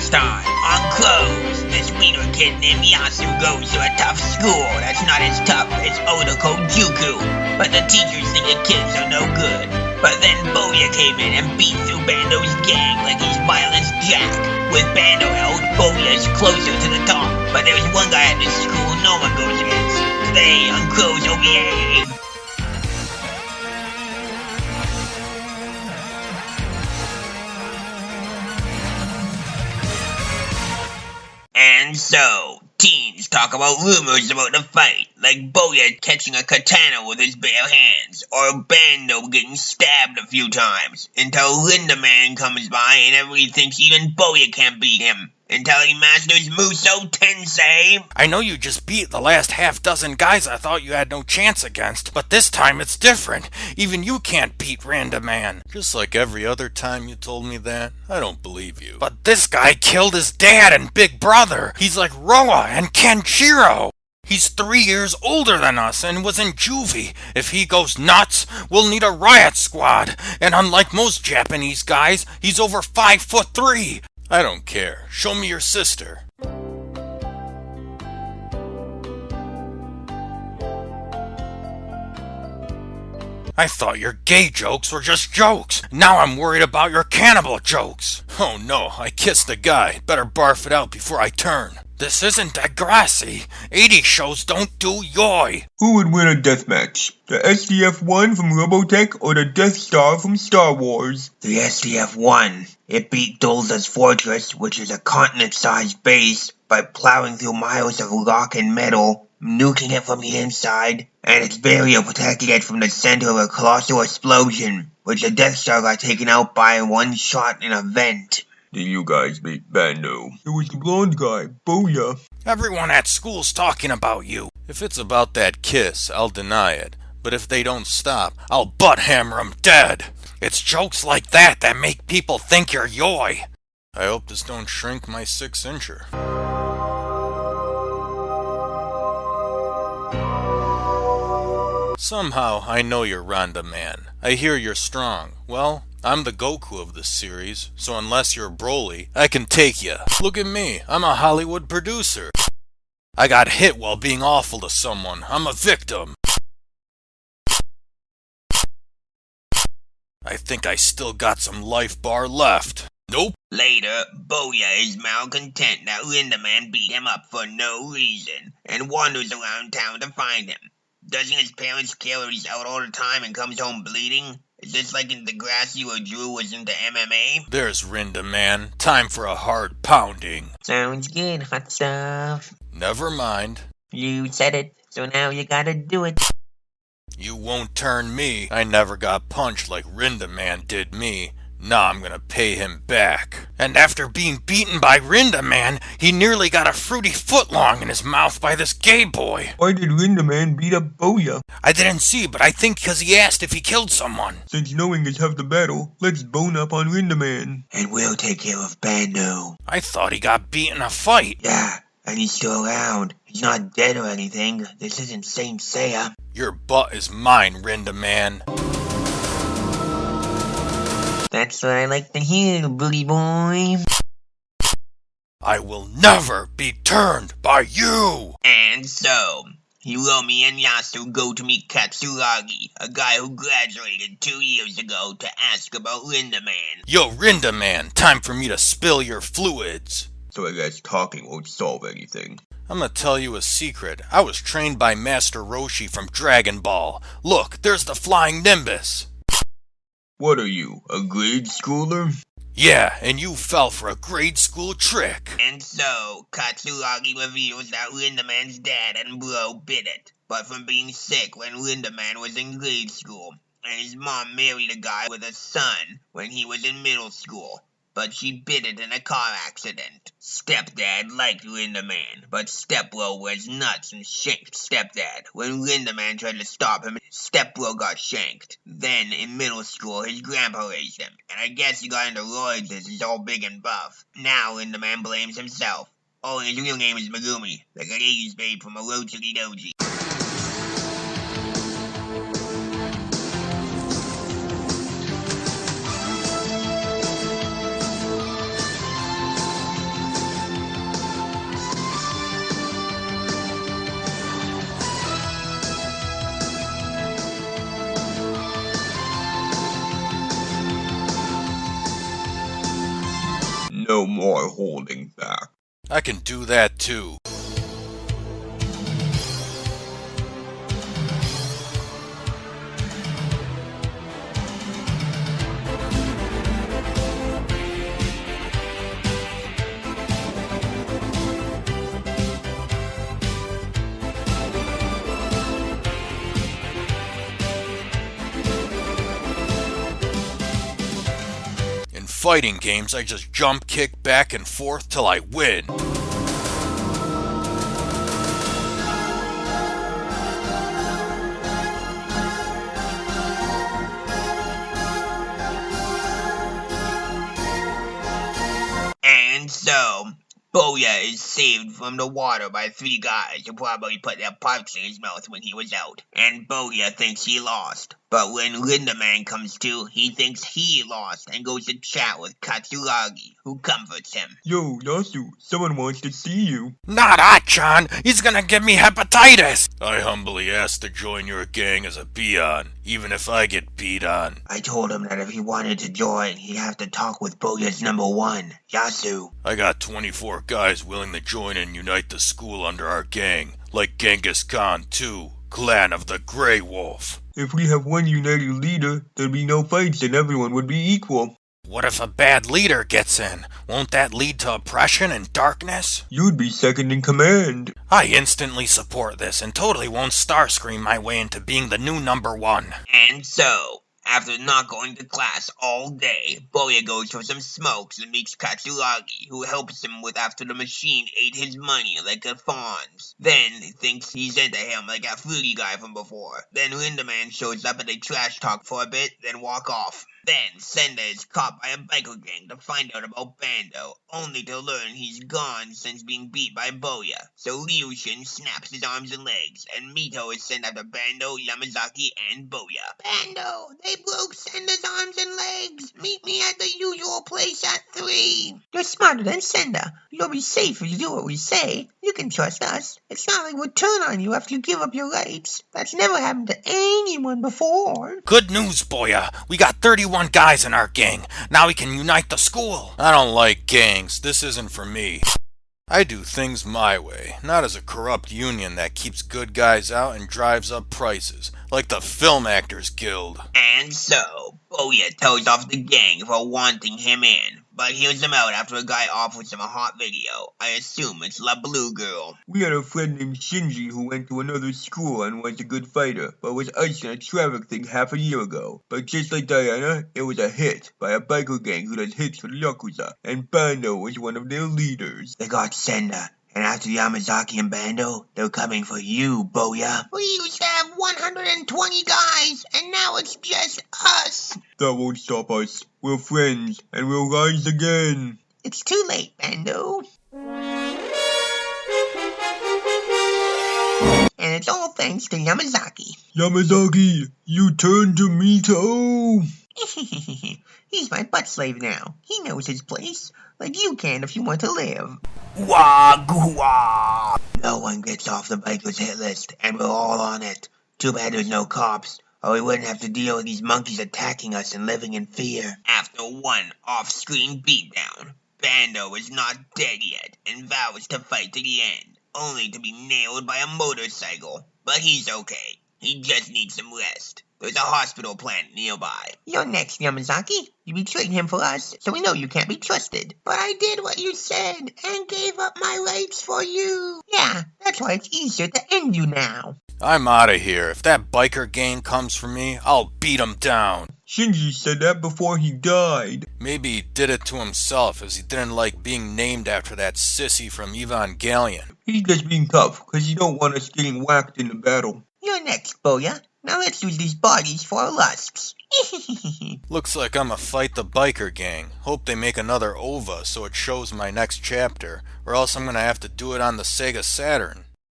Next time, on Clothes, this wiener kid named Yasu goes to a tough school that's not as tough as Otokojuku, but the teachers think the kids are no good. But then Booya came in and beat through Bando's gang like he's Violence Jack. With Bando out, Booya's closer to the top, but there's one guy at this school no one goes against. Today on Clothes OVA. And so, teens talk about rumors about the fight, like Booya catching a katana with his bare hands, or Bando getting stabbed a few times, until LindaMan comes by and everybody thinks even Booya can't beat him, until he masters Muso Tensei. I know you just beat the last half-dozen guys I thought you had no chance against, but this time it's different. Even you can't beat LindaMan. Just like every other time you told me that, I don't believe you. But this guy killed his dad and big brother. He's like Roa and Kenshiro. He's 3 years older than us and was in juvie. If he goes nuts, we'll need a riot squad. And unlike most Japanese guys, he's over 5'3". I don't care. Show me your sister. I thought your gay jokes were just jokes. Now I'm worried about your cannibal jokes. Oh no, I kissed a guy. Better barf it out before I turn. This isn't Degrassi. 80 shows don't do yoi. Who would win a deathmatch? The SDF-1 from Robotech or the Death Star from Star Wars? The SDF-1. It beat Dulza's Fortress, which is a continent-sized base, by plowing through miles of rock and metal, nuking it from the inside, and its barrier protected it from the center of a colossal explosion, which the Death Star got taken out by in one shot in a vent. Did you guys beat Bando? It was the blonde guy, Booya. Everyone at school's talking about you. If it's about that kiss, I'll deny it. But if they don't stop, I'll butt hammer 'em dead. It's jokes like that that make people think you're yoi. I hope this don't shrink my 6-incher. Somehow, I know you're LindaMan. I hear you're strong. Well, I'm the Goku of this series, so unless you're Broly, I can take ya. Look at me, I'm a Hollywood producer. I got hit while being awful to someone. I'm a victim. I think I still got some life bar left. Nope. Later, Booya is malcontent that LindaMan beat him up for no reason, and wanders around town to find him. Doesn't his parents carry he's out all the time and comes home bleeding? Is this like in Degrassi where Drew was into MMA? There's LindaMan. Time for a hard pounding. Sounds good, hot stuff. Never mind. You said it, so now you gotta do it. You won't turn me. I never got punched like LindaMan did me. Now I'm gonna pay him back. And after being beaten by LindaMan, he nearly got a fruity footlong in his mouth by this gay boy. Why did LindaMan beat up Booya? I didn't see, but I think because he asked if he killed someone. Since knowing is half the battle, let's bone up on LindaMan. And we'll take care of Bando. I thought he got beat in a fight. Yeah, and he's still around. He's not dead or anything. This isn't Saint Seiya. Your butt is mine, LindaMan. That's what I like to hear, booty boy. I will never be turned by you! And so, Hiromi and Yasu go to meet Katsuragi, a guy who graduated 2 years ago, to ask about LindaMan. Yo, LindaMan, time for me to spill your fluids. So I guess talking won't solve anything. I'm gonna tell you a secret. I was trained by Master Roshi from Dragon Ball. Look, there's the flying Nimbus. What are you, a grade schooler? Yeah, and you fell for a grade school trick. And so, Katsuragi reveals that LindaMan's dad and bro bit it, but from being sick when LindaMan was in grade school, and his mom married a guy with a son when he was in middle school, but she bit it in a car accident. Stepdad liked LindaMan, but Stepbro was nuts and shanked Stepdad. When LindaMan tried to stop him, Stepbro got shanked. Then, in middle school, his grandpa raised him, and I guess he got into roids as he's all big and buff. Now LindaMan blames himself. Oh, and his real name is Megumi, like an 80s babe from Urotsukidoji. No more holding back. I can do that too. In fighting games, I just jump, kick back and forth till I win. And so, Booyah is saved from the water by 3 guys who probably put their pipes in his mouth when he was out. And Booyah thinks he lost. But when Lindaman comes to, he thinks he lost and goes to chat with Katsuragi, who comforts him. Yo, Nasu, someone wants to see you. Not Achan! He's gonna give me hepatitis! I humbly ask to join your gang as a peon, even if I get beat on. I told him that if he wanted to join, he'd have to talk with Booyah's number 1, Yasu. I got 24 guys willing to join and unite the school under our gang, like Genghis Khan too, clan of the Grey Wolf. If we have one united leader, there'd be no fights and everyone would be equal. What if a bad leader gets in? Won't that lead to oppression and darkness? You'd be second in command. I instantly support this and totally won't Starscream my way into being the new number 1. And so, after not going to class all day, Booyah goes for some smokes and meets Katsuragi, who helps him with after the machine ate his money like a fawn's. Then he thinks he's into him like that fruity guy from before. Then Lindaman shows up and they trash talk for a bit, then walk off. Then Senda is caught by a biker gang to find out about Bando, only to learn he's gone since being beat by Booyah. So Ryushin snaps his arms and legs, and Mito is sent after Bando, Yamazaki, and Booyah. Bando, they broke Senda's arms and legs. Meet me at the usual place at 3. You're smarter than Senda. You'll be safe if you do what we say. You can trust us. It's not like we'll turn on you after you give up your rights. That's never happened to anyone before. Good news, Booyah! We got 31 guys in our gang. Now we can unite the school. I don't like gangs. This isn't for me. I do things my way, not as a corrupt union that keeps good guys out and drives up prices, like the Film Actors Guild. And so, Booyah tells off the gang for wanting him in, but hears them out after a guy offers him a hot video. I assume it's La Blue Girl. We had a friend named Shinji who went to another school and was a good fighter, but was iced in a traffic thing half a year ago. But just like Diana, it was a hit by a biker gang who does hits for the Yakuza, and Bando was one of their leaders. They got Senda, and after Yamazaki and Bando, they're coming for you, Booyah. We used to have 120 guys, and now it's just us. That won't stop us. We're friends, and we'll rise again. It's too late, Bando. And it's all thanks to Yamazaki. Yamazaki, you turn to Mito. He's my butt slave now. He knows his place, like you can if you want to live. Wah-goo-wah! No one gets off the biker's hit list, and we're all on it. Too bad there's no cops, or we wouldn't have to deal with these monkeys attacking us and living in fear. After one off-screen beatdown, Bando is not dead yet, and vows to fight to the end, only to be nailed by a motorcycle. But he's okay. He just needs some rest. There's a hospital plant nearby. You're next, Yamazaki. You betrayed him for us, so we know you can't be trusted. But I did what you said, and gave up my rights for you. Yeah, that's why it's easier to end you now. I'm out of here. If that biker gang comes for me, I'll beat him down. Shinji said that before he died. Maybe he did it to himself, as he didn't like being named after that sissy from Evangelion. He's just being tough, because he don't want us getting whacked in the battle. You're next, Booyah. Now let's use these bodies for our lusts. Looks like I'ma fight the biker gang. Hope they make another OVA so it shows my next chapter, or else I'm gonna have to do it on the Sega Saturn.